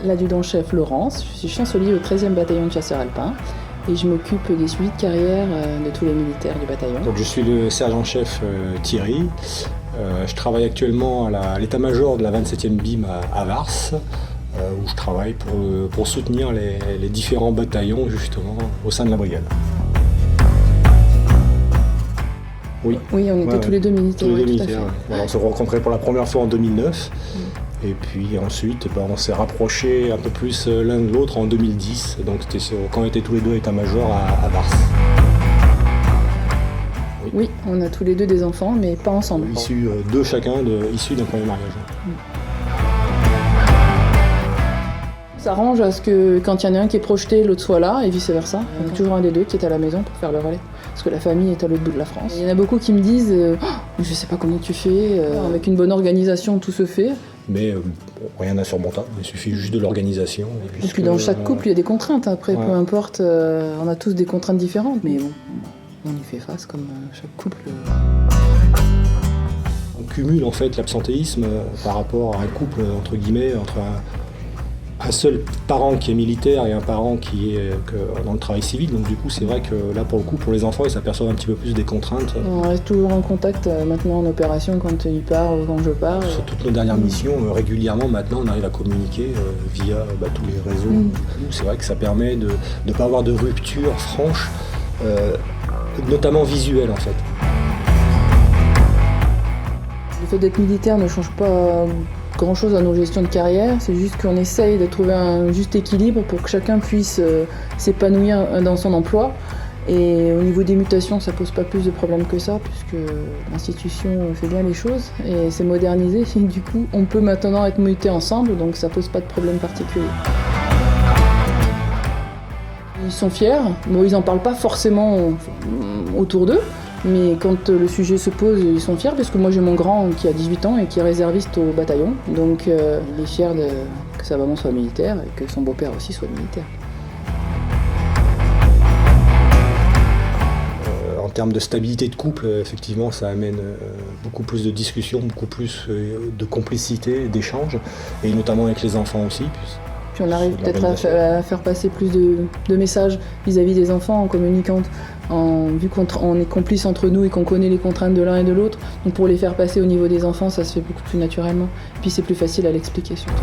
l'adjudant-chef Laurence, je suis chancelier au 13e bataillon de chasseurs alpins et je m'occupe des suivis de carrière de tous les militaires du bataillon. Donc je suis le sergent-chef Thierry. Je travaille actuellement à l'état-major de la 27e BIM à Vars, où je travaille pour soutenir les différents bataillons justement au sein de la brigade. Oui, on était tous les deux militaires. Tous les deux militaires. Voilà, on s'est rencontrés pour la première fois en 2009. Et puis ensuite, on s'est rapprochés un peu plus l'un de l'autre en 2010. Donc c'était quand on était tous les deux état-major à Vars. Oui, on a tous les deux des enfants, mais pas ensemble. Issus deux chacun, issus d'un premier mariage. Ça arrange à ce que quand il y en a un qui est projeté, l'autre soit là, et vice-versa. Il y a toujours un des deux qui est à la maison pour faire le relais. Parce que la famille est à l'autre bout de la France. Il y en a beaucoup qui me disent « Je sais pas comment tu fais, avec une bonne organisation, tout se fait ». Mais rien d'insurmontable, il suffit juste de l'organisation. Et puis dans chaque couple, il y a des contraintes. Après, peu importe, on a tous des contraintes différentes. Mais bon, on y fait face comme chaque couple. On cumule en fait l'absentéisme par rapport à un couple, entre guillemets, entre un seul parent qui est militaire et un parent qui est dans le travail civil. Donc du coup, c'est vrai que là, pour le coup, pour les enfants, ils s'aperçoivent un petit peu plus des contraintes. On reste toujours en contact maintenant en opération quand il part ou quand je pars. Sur toutes nos dernières missions, régulièrement, maintenant, on arrive à communiquer via tous les réseaux. C'est vrai que ça permet de ne pas avoir de rupture franche, notamment visuelle en fait. Le fait d'être militaire ne change pas grand-chose à nos gestions de carrière, c'est juste qu'on essaye de trouver un juste équilibre pour que chacun puisse s'épanouir dans son emploi. Et au niveau des mutations, ça pose pas plus de problèmes que ça, puisque l'institution fait bien les choses et c'est modernisé. Du coup, on peut maintenant être mutés ensemble, donc ça pose pas de problème particulier. Ils sont fiers, bon, ils en parlent pas forcément autour d'eux, mais quand le sujet se pose, ils sont fiers, parce que moi j'ai mon grand qui a 18 ans et qui est réserviste au bataillon, donc il est fier que sa maman soit militaire et que son beau-père aussi soit militaire. En termes de stabilité de couple, effectivement, ça amène beaucoup plus de discussions, beaucoup plus de complicité, d'échanges, et notamment avec les enfants aussi. Puis on arrive peut-être à faire passer plus de messages vis-à-vis des enfants en communiquant, vu qu'on est complices entre nous et qu'on connaît les contraintes de l'un et de l'autre. Donc pour les faire passer au niveau des enfants, ça se fait beaucoup plus naturellement. Puis c'est plus facile à l'expliquer surtout.